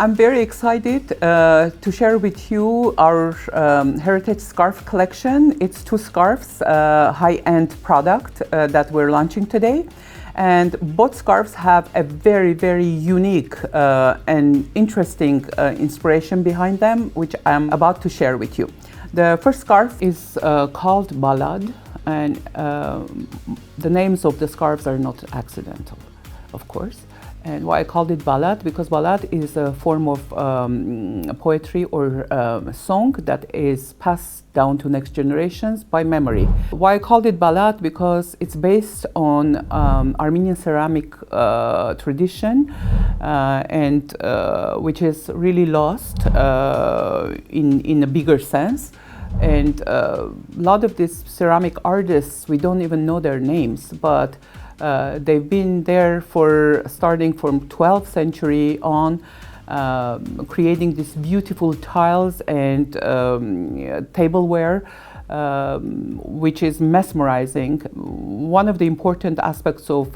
I'm very excited to share with you our heritage scarf collection. It's 2 scarves, high-end product that we're launching today. And both scarves have a very, very unique and interesting inspiration behind them, which I'm about to share with you. The first scarf is called Balad, and the names of the scarves are not accidental, of course. And why I called it Balad? Because Balad is a form of poetry or song that is passed down to next generations by memory. Why I called it Balad? Because it's based on Armenian ceramic tradition, and which is really lost in a bigger sense. And a lot of these ceramic artists, we don't even know their names, but they've been there for starting from 12th century on, creating these beautiful tiles and tableware, which is mesmerizing. One of the important aspects of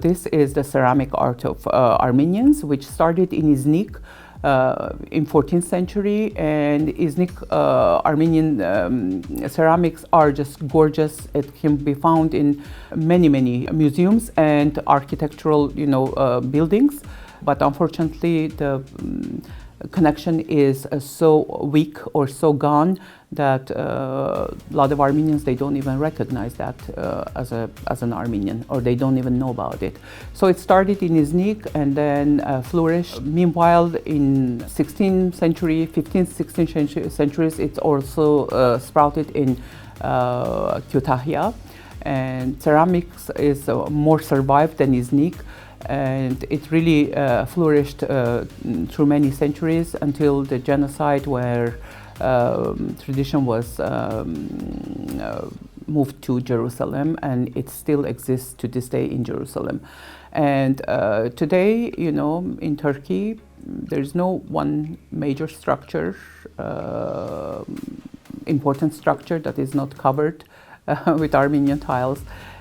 this is the ceramic art of Armenians, which started in Iznik in 14th century, and Iznik Armenian ceramics are just gorgeous. It can be found in many museums and architectural buildings, but unfortunately the connection is so weak or so gone that a lot of Armenians, they don't even recognize that as an Armenian, or they don't even know about it. So it started in Iznik and then flourished. Meanwhile, in 16th century, 15th, 16th centuries, it also sprouted in Kütahya, and ceramics is more survived than Iznik. And it really flourished through many centuries until the genocide, where tradition was moved to Jerusalem, and it still exists to this day in Jerusalem. And today, in Turkey, there's no one major structure, important structure that is not covered with Armenian tiles.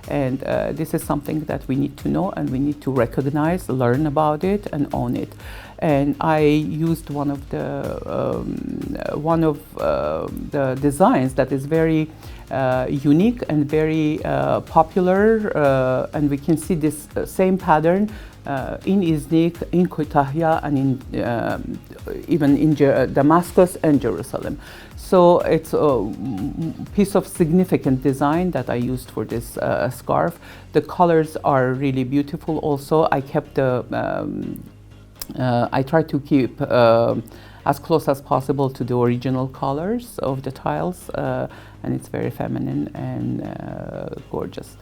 And this is something that we need to know, and we need to recognize, learn about it, and own it. And I used one of the designs that is very unique and very popular, and we can see this same pattern in Iznik, in Kütahya, and in even in Damascus and Jerusalem. So it's a piece of significant design that I used for this scarf. The colors are really beautiful. Also, I kept I tried to keep as close as possible to the original colors of the tiles, and it's very feminine and gorgeous.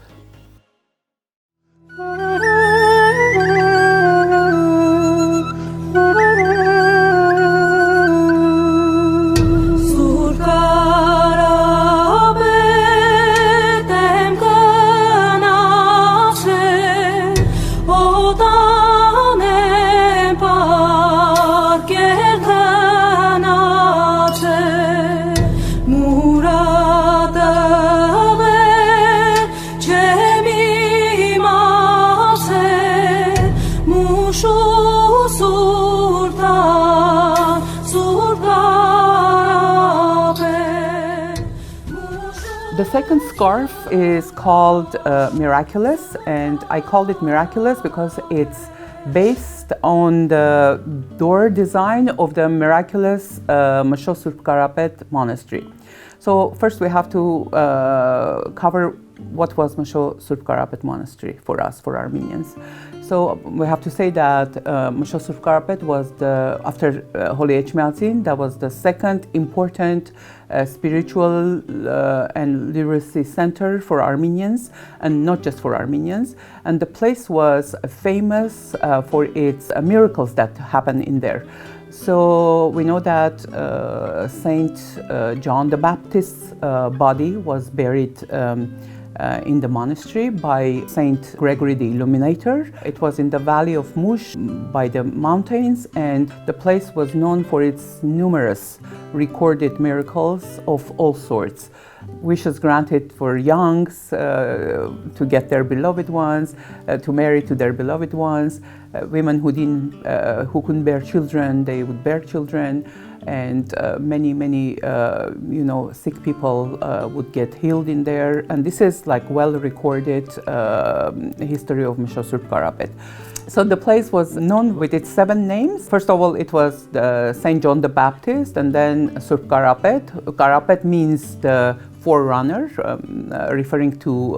The second scarf is called Miraculous, and I called it Miraculous because it's based on the door design of the Miraculous Moshe Surp Karapet monastery. So first we have to cover what was Moshe Surp Karapet monastery for us, for Armenians. So we have to say that Moshe Surp Karapet was after Holy Echmiadzin, that was the second important spiritual and literacy center for Armenians, and not just for Armenians. And the place was famous for its miracles that happened in there. So we know that Saint John the Baptist's body was buried in the monastery by Saint Gregory the Illuminator. It was in the valley of Mush by the mountains, and the place was known for its numerous recorded miracles of all sorts. Wishes granted for youngs to get their beloved ones, to marry to their beloved ones. Women who couldn't bear children, they would bear children, and many sick people would get healed in there. And this is like well recorded history of Mëshosërb Karapet. So the place was known with its 7 names. First of all, it was Saint John the Baptist, and then Sërb Karapet. Karapet means the forerunner, referring to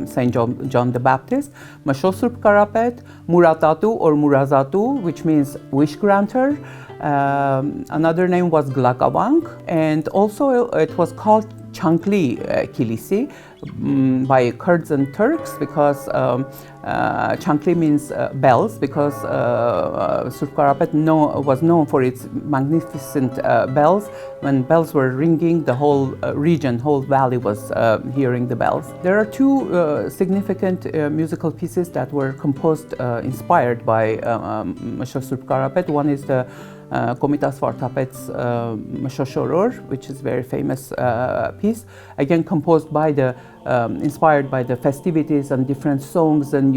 Saint John the Baptist. Mëshosërb Karapet, Muratatu or Murazatu, which means wish granter. Another name was Glakavang, and also it was called Chankli Kilisi by Kurds and Turks, because Chankli means bells, because Sërb Karapet was known for its magnificent bells. When bells were ringing, the whole region, whole valley was hearing the bells. There are 2 significant musical pieces that were composed, inspired by Mëshosërb Karapet. One is the Komitas Vartapet's Mëshoshoror, which is a very famous piece, again composed by inspired by the festivities and different songs and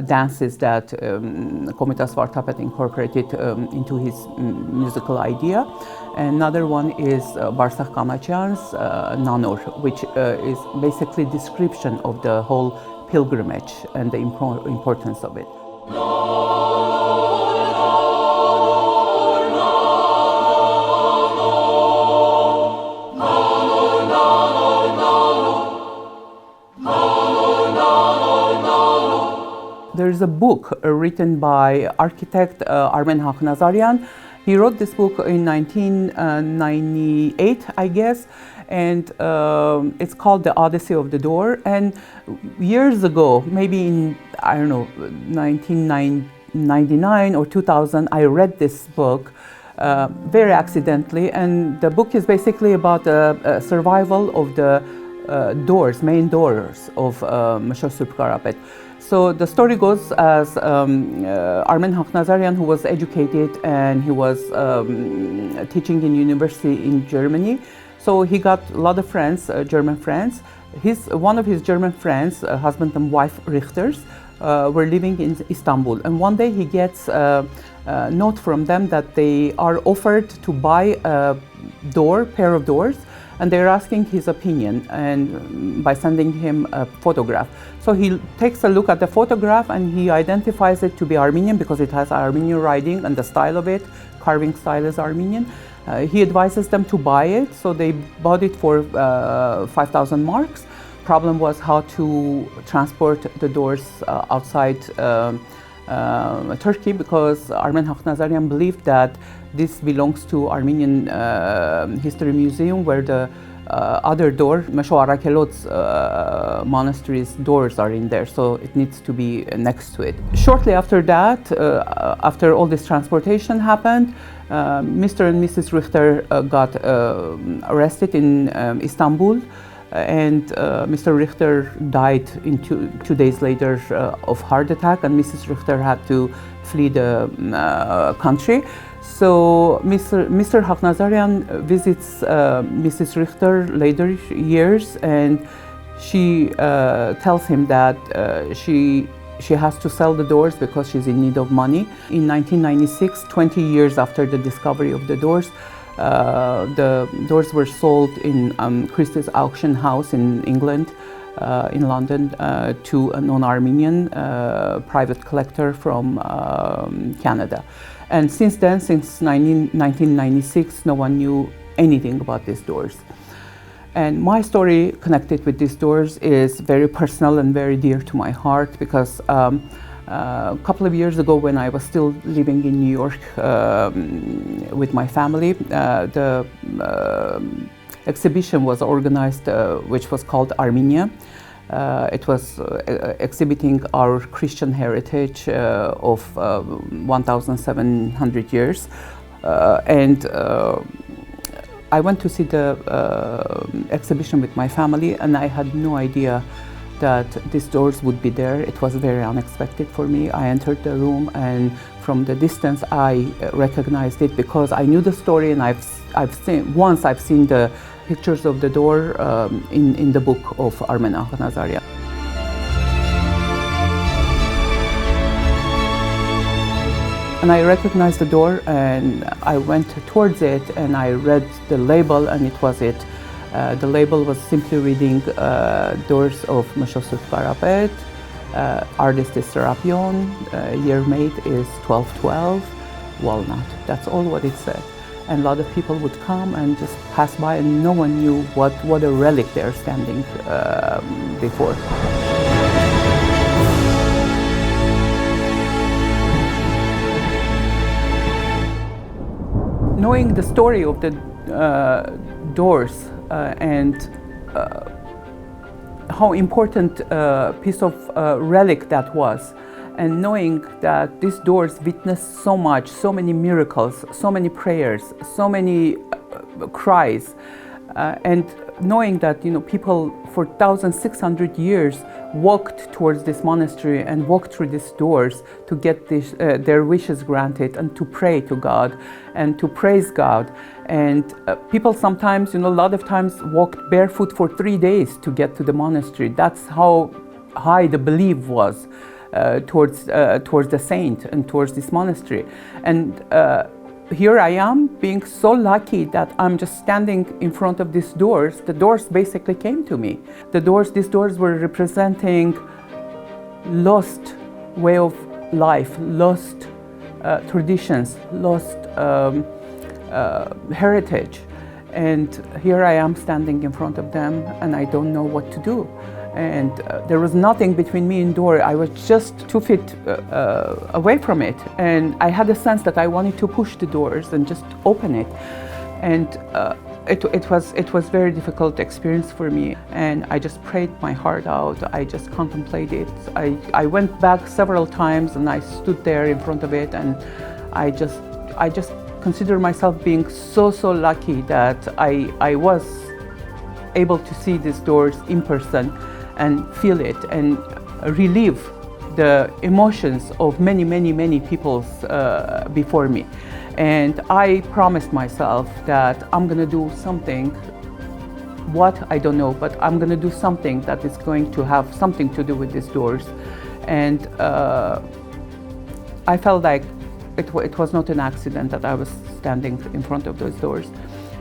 dances that Komitas Vartapet incorporated into his musical idea. Another one is Barsakh Kamachian's Nanor, which is basically description of the whole pilgrimage and the importance of it. There is a book written by architect Armen Hakhnazarian. He wrote this book in 1998, I guess, and it's called The Odyssey of the Door. And years ago, maybe in, 1999 or 2000, I read this book very accidentally, and the book is basically about the survival of the main doors of Mëshosërb Karapet. So the story goes as Armen Hakhnazarian, who was educated and he was teaching in university in Germany. So he got a lot of friends, German friends. One of his German friends, husband and wife Richters, were living in Istanbul. And one day he gets a note from them that they are offered to buy a pair of doors, and they're asking his opinion, and by sending him a photograph. So he takes a look at the photograph and he identifies it to be Armenian because it has Armenian writing and the style of it, carving style is Armenian. He advises them to buy it, so they bought it for 5,000 marks. Problem was how to transport the doors outside Turkey, because Armen Hakhnazarian believed that this belongs to Armenian History Museum, where the other door, Mesho Arakelot's monastery's doors are in there, so it needs to be next to it. Shortly after that, after all this transportation happened, Mr. and Mrs. Richter got arrested in Istanbul, and Mr. Richter died in two days later of heart attack, and Mrs. Richter had to flee the country. So Mr. Hakhnazarian visits Mrs. Richter later years, and she tells him that she has to sell the doors because she's in need of money. In 1996, 20 years after the discovery of the doors were sold in Christie's auction house in England, in London, to a non-Armenian private collector from Canada. And since then, since 1996, no one knew anything about these doors. And my story connected with these doors is very personal and very dear to my heart, because a couple of years ago, when I was still living in New York with my family, the exhibition was organized, which was called Armenia. It was exhibiting our Christian heritage of 1,700 years. And I went to see the exhibition with my family, and I had no idea that these doors would be there. It was very unexpected for me. I entered the room, and from the distance I recognized it because I knew the story, and I've seen the pictures of the door in the book of Armen Nazarian. And I recognized the door, and I went towards it, and I read the label, and it was it. The label was simply reading Doors of Mëshosut Karapet, artist is Serapion, year made is 1212, walnut. That's all what it said. And a lot of people would come and just pass by, and no one knew what a relic they're standing before. Knowing the story of the doors and how important piece of relic that was, and knowing that these doors witnessed so much, so many miracles, so many prayers, so many cries, and knowing that people for 1,600 years walked towards this monastery and walked through these doors to get their wishes granted and to pray to God and to praise God. And people sometimes, a lot of times walked barefoot for 3 days to get to the monastery. That's how high the belief was towards the saint and towards this monastery. And here I am, being so lucky that I'm just standing in front of these doors. The doors basically came to me. These doors were representing lost way of life, lost traditions, lost heritage. And here I am standing in front of them, and I don't know what to do. And there was nothing between me and door. I was just 2 feet away from it, and I had a sense that I wanted to push the doors and just open it. And it was very difficult experience for me, and I just prayed my heart out. I just contemplated. I went back several times, and I stood there in front of it, and I just consider myself being so lucky that I was able to see these doors in person and feel it and relieve the emotions of many people before me. And I promised myself that I'm going to do something, what I don't know, but I'm going to do something that is going to have something to do with these doors. And I felt like it was not an accident that I was standing in front of those doors.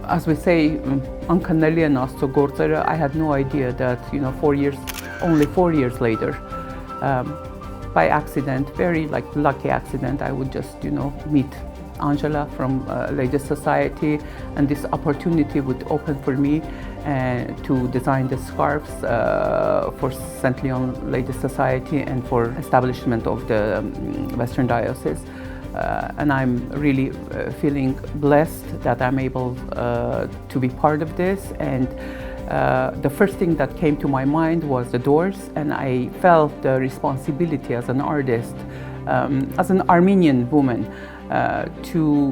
As we say, I had no idea that only 4 years later, by accident, very lucky accident, I would just meet Angela from Ladies Society, and this opportunity would open for me to design the scarves for St. Leon Ladies Society and for establishment of the Western Diocese. And I'm really feeling blessed that I'm able to be part of this. And the first thing that came to my mind was the doors, and I felt the responsibility as an artist, as an Armenian woman, to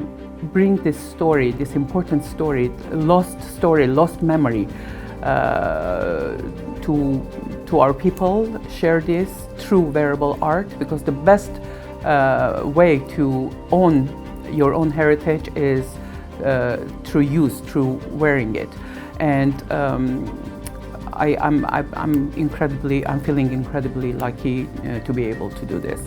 bring this story, this important story, lost memory, to our people, share this through wearable art, because the best way to own your own heritage is through use, through wearing it. And I'm feeling incredibly lucky to be able to do this.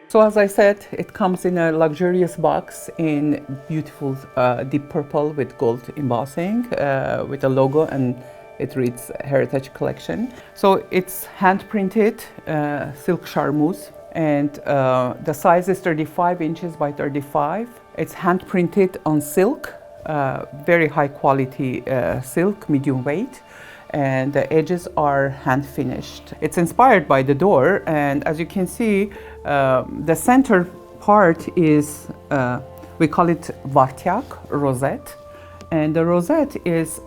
So as I said, it comes in a luxurious box in beautiful deep purple with gold embossing, with a logo, and it reads Heritage Collection. So it's hand printed silk charmeuse, And the size is 35 inches by 35. It's hand printed on silk, very high quality silk, medium weight, and the edges are hand finished. It's inspired by the door, and as you can see, the center part is, we call it vartyak, rosette. And the rosette is,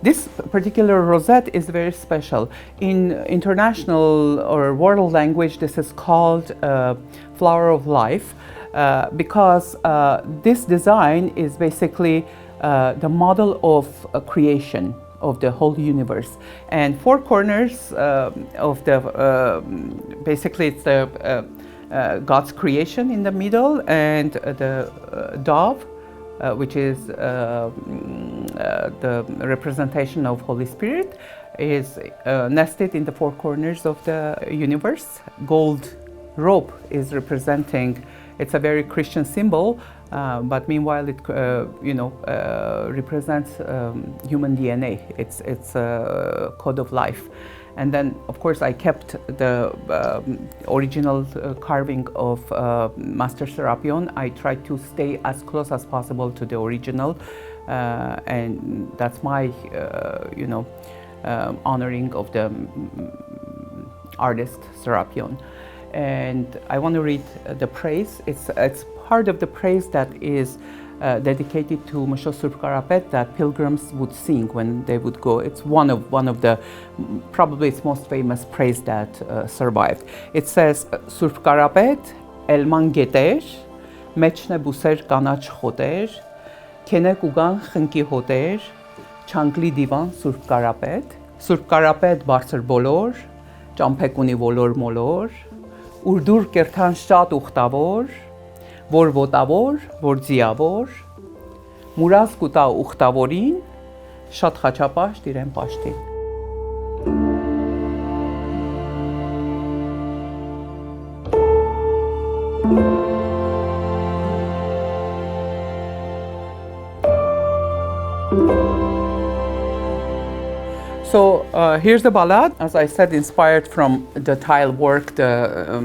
this particular rosette is very special. In international or world language, this is called flower of life because this design is basically the model of creation of the whole universe. And four corners of the, basically it's the God's creation in the middle, and the dove, which is the representation of Holy Spirit, is nested in the four corners of the universe. Gold rope is representing, it's a very Christian symbol, but meanwhile it represents human DNA. It's a code of life. And then, of course, I kept the original carving of Master Serapion. I tried to stay as close as possible to the original, and that's my, honoring of the artist Serapion. And I want to read the praise. It's part of the praise that is dedicated to Moshe Surp Karapet that pilgrims would sing when they would go. It's one of the, probably its most famous praise that survived. It says, Surp Karapet, Elman Geter, Mechne Buser Kanach Hoter, Kenek Ugan Khenki Hoter, Changli Divan Surp Karapet Barser Bolor, Champekuni Volor Molor, Urdur Kertan Shat Uchtavor, որ ոտավոր, որ ձիավոր, մուրազ կուտա ուխտավորին, շատ խաչապաշտ իրեն պաշտին։ So here's the Balad, as I said, inspired from the tile work, the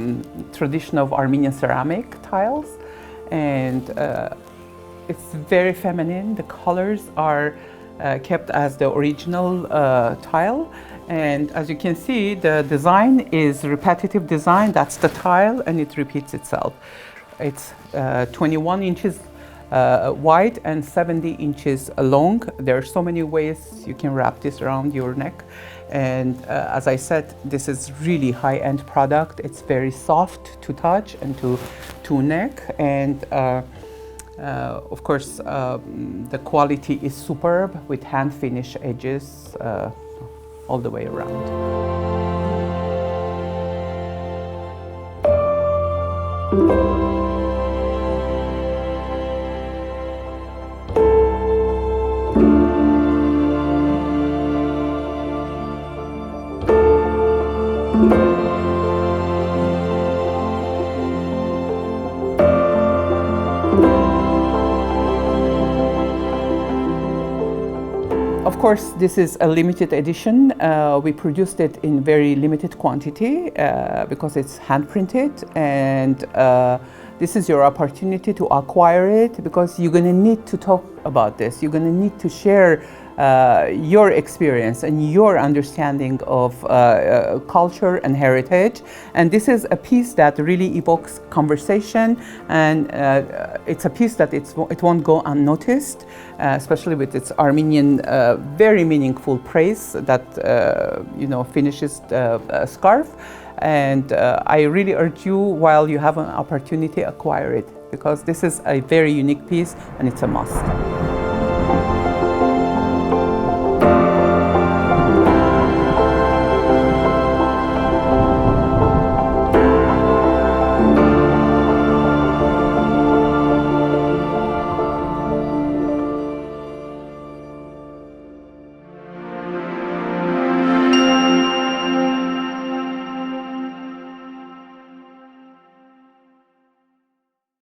tradition of Armenian ceramic tiles. And it's very feminine. The colors are kept as the original tile. And as you can see, the design is repetitive design. That's the tile, and it repeats itself. It's 21 inches wide and 70 inches long. There are so many ways you can wrap this around your neck. And as I said, this is really high-end product. It's very soft to touch and to neck. And of course, the quality is superb with hand-finished edges all the way around. Of course, this is a limited edition. We produced it in very limited quantity because it's hand printed, and this is your opportunity to acquire it because you're going to need to talk about this. You're going to need to share your experience and your understanding of culture and heritage. And this is a piece that really evokes conversation, and it's a piece that it won't go unnoticed, especially with its Armenian very meaningful praise that finishes the scarf. And I really urge you, while you have an opportunity, acquire it, because this is a very unique piece and it's a must.